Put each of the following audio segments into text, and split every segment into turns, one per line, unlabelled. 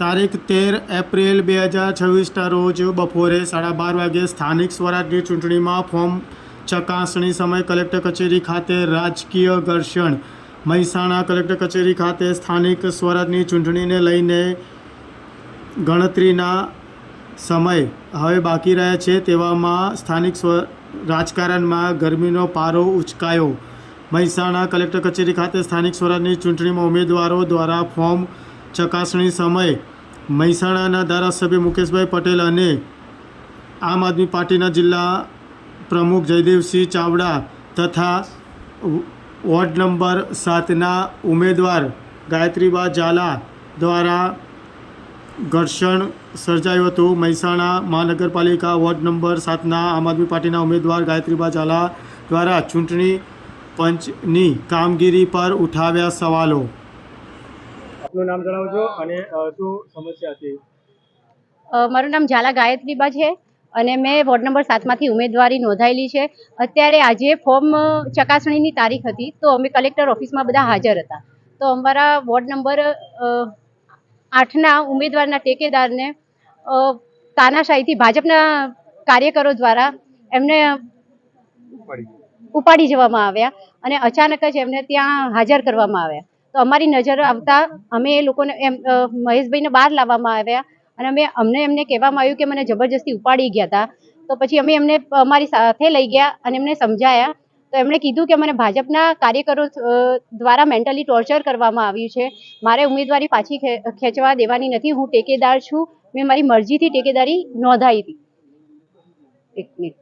તારીખ 13 એપ્રિલ 2026ના રોજ બપોરે 12:30 વાગ્યે સ્થાનિક સ્વરાજની ચૂંટણીમાં ફોર્મ ચકાસણી સમય કલેક્ટર કચેરી ખાતે રાજકીય ઘર્ષણ. મહેસાણા કલેક્ટર કચેરી ખાતે સ્થાનિક સ્વરાજની ચૂંટણીને લઈને ગણતરીના સમય હવે બાકી રહ્યા છે. તેવામાં સ્થાનિક રાજકારણમાં ગરમીનો પારો ઉંચકાયો. મહેસાણા કલેક્ટર કચેરી ખાતે સ્થાનિક સ્વરાજની ચૂંટણીમાં ઉમેદવારો દ્વારા ફોર્મ ચકાસણી સમયે મહેસાણાના ધારાસભ્ય મુકેશભાઈ પટેલ અને આમ આદમી પાર્ટીના જિલ્લા પ્રમુખ જયદેવસિંહ ચાવડા તથા વોર્ડ નંબર 7ના ઉમેદવાર ગાયત્રીબા ઝાલા દ્વારા ઘર્ષણ સર્જાયું હતું. મહેસાણા મહાનગરપાલિકા વોર્ડ નંબર 7ના આમ આદમી પાર્ટીના ઉમેદવાર ગાયત્રીબા ઝાલા દ્વારા ચૂંટણી પંચની કામગીરી પર ઉઠાવ્યા સવાલો. આપનું નામ જણાવજો અને શું સમસ્યા હતી?
મારું નામ ઝાલા ગાયત્રીબા છે અને મેં વોર્ડ નંબર 7માંથી ઉમેદવારી નોંધાયેલી છે. અત્યારે આજે ફોર્મ ચકાસણીની તારીખ હતી તો અમે કલેક્ટર ઓફિસમાં બધા હાજર હતા. તો અમારા વોર્ડ નંબર 8ના ઉમેદવારના ટેકેદારને તાનાશાહીથી ભાજપના કાર્યકરો દ્વારા એમને ઉપાડી જવામાં આવ્યા અને અચાનક જ એમને ત્યાં હાજર કરવામાં આવ્યા. તો અમારી નજર આવતા અમે એ લોકોને મહેશભાઈને બહાર લાવવામાં આવ્યા અને અમને એમને કહેવામાં આવ્યું કે મને જબરજસ્તી ઉપાડી ગયા હતા. તો પછી અમે એમને અમારી સાથે લઈ ગયા અને એમને સમજાયા. તો એમણે કીધું કે મને ભાજપના કાર્યકરો દ્વારા મેન્ટલી ટોર્ચર કરવામાં આવ્યું છે. મારે ઉમેદવારી પાછી ખેંચવા દેવાની નથી. હું ટેકેદાર છું. મેં મારી મરજીથી ટેકેદારી નોંધાવી હતી. એક મિનિટ.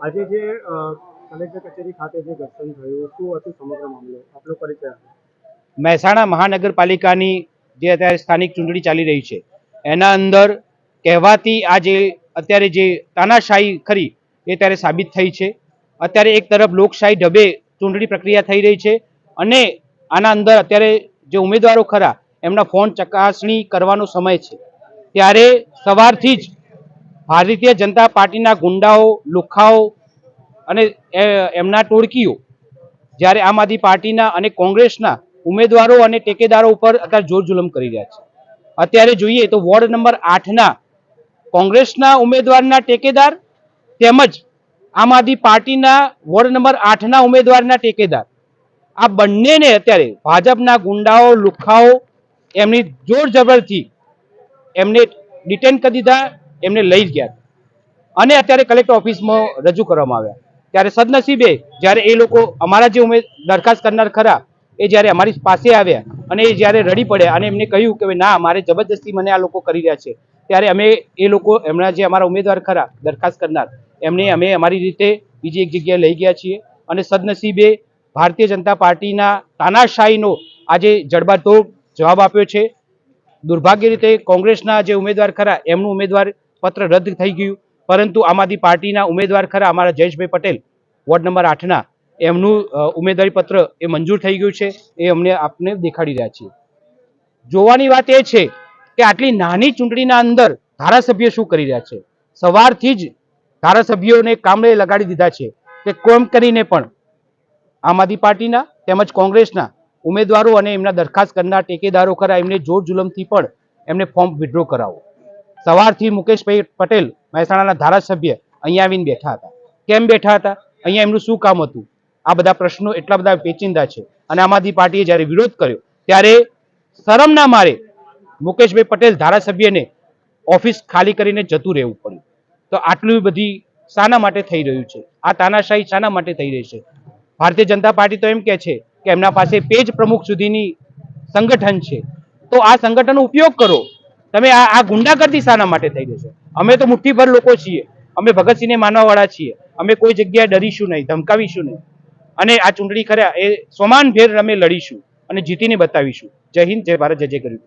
આજે જે કલેક્ટર કચેરી ખાતે જે ઘર્ષણ થયું શું હતું સમગ્ર મામલો? આપનો પરિચય.
મહેસાણા મહાનગરપાલિકાની જે અત્યારે સ્થાનિક ચૂંટણી ચાલી રહી છે એના અંદર કહેવાતી આ જે અત્યારે જે તાનાશાહી ખરી એ ત્યારે સાબિત થઈ છે. અત્યારે એક તરફ લોકશાહી ઢબે ચૂંટણી પ્રક્રિયા થઈ રહી છે અને આના અંદર અત્યારે જે ઉમેદવારો ખરા એમના ફોન ચકાસણી કરવાનો સમય છે. ત્યારે સવારથી જ ભારતીય જનતા પાર્ટીના ગુંડાઓ, લુખ્ખાઓ અને એમના ટોળકીઓ જ્યારે આમ આદમી પાર્ટીના અને કોંગ્રેસના ઉમેદવારો અને ટેકેદારો ઉપર અત્યારે જોર જુલમ કરી રહ્યા છે. અત્યારે જોઈએ તો વોર્ડ નંબર 8ના કોંગ્રેસના ઉમેદવારના ટેકેદાર તેમજ આમ આદમી પાર્ટીના વોર્ડ નંબર 8ના ઉમેદવારના ટેકેદાર આ બંનેને અત્યારે ભાજપના ગુંડાઓ, લુખ્ખાઓ એમની જોર જબરથી એમને ડિટેન કરી દીધા, એમને લઈ ગયા અને અત્યારે કલેક્ટર ઓફિસમાં રજૂ કરવામાં આવ્યા. ત્યારે સદનસીબે જ્યારે એ લોકો અમારા જે દરખાસ્ત કરનાર ખરા એ જ્યારે અમારી પાસે આવ્યા અને એ જ્યારે રડી પડ્યા અને એમને કહ્યું કે ના મારે જબરદસ્તી મને આ લોકો કરી રહ્યા છે, ત્યારે અમે એ લોકો એમના જે અમારા ઉમેદવાર ખરા દરખાસ્ત કરનાર એમને અમે અમારી રીતે બીજી એક જગ્યાએ લઈ ગયા છીએ અને સદનસીબે ભારતીય જનતા પાર્ટીના તાનાશાહીનો આજે જડબાતોડ જવાબ આપ્યો છે. દુર્ભાગ્ય રીતે કોંગ્રેસના જે ઉમેદવાર ખરા એમનું ઉમેદવાર પત્ર રદ થઈ ગયું, પરંતુ આમ આદમી પાર્ટીના ઉમેદવાર ખરા અમારા જયેશભાઈ પટેલ વોર્ડ નંબર 8ના એમનું ઉમેદવારી પત્ર એ મંજૂર થઈ ગયું છે. એ અમને આપને દેખાડી રહ્યા છીએ. જોવાની વાત એ છે કે આટલી નાની ચૂંટણીના અંદર ધારાસભ્યો શું કરી રહ્યા છે. સવારથી જ ધારાસભ્યોને કામે લગાડી દીધા છે કે કોમ કરીને પણ આમ આદમી પાર્ટીના તેમજ કોંગ્રેસના ઉમેદવારો અને એમના દરખાસ્ત કરનાર ટેકેદારો ખરા એમને જોર જુલમથી પણ એમને ફોર્મ વિડ્રો કરાવો. સવારથી મુકેશભાઈ પટેલ મહેસાણાના ધારાસભ્ય અહીંયા આવીને બેઠા હતા. કેમ બેઠા હતા? અહીંયા એમનું શું કામ હતું? આ બધા પ્રશ્નો એટલા બધા પેચિંદા છે અને આમ આદમી પાર્ટીએ જ્યારે વિરોધ કર્યો ત્યારે શરમના મારે મુકેશભાઈ પટેલ ધારાસભ્યને ઓફિસ ખાલી કરીને જતું રહેવું પડ્યું. તો આટલી બધી શાના માટે થઈ રહ્યું છે? આ તાનાશાહી શાના માટે થઈ રહી છે? ભારતીય જનતા પાર્ટી તો એમ કહે છે કે એમના પાસે પેજ પ્રમુખ સુધીની સંગઠન છે, તો આ સંગઠનનો ઉપયોગ કરો. તમે આ ગુંડાગર્દી શાના માટે થઈ રહી છે? અમે તો મુઠ્ઠીભર લોકો છીએ. અમે ભગતસિંહને માનવાવાળા છીએ. અમે કોઈ જગ્યાએ ડરીશું નહીં, ધમકાવીશું નહીં અને આ ચૂંટણી ખરા એ સમાનભેર અમે લડીશું અને જીતીને બતાવીશું. જય હિન્દ, જય ભારત, જય જય ગરીબ.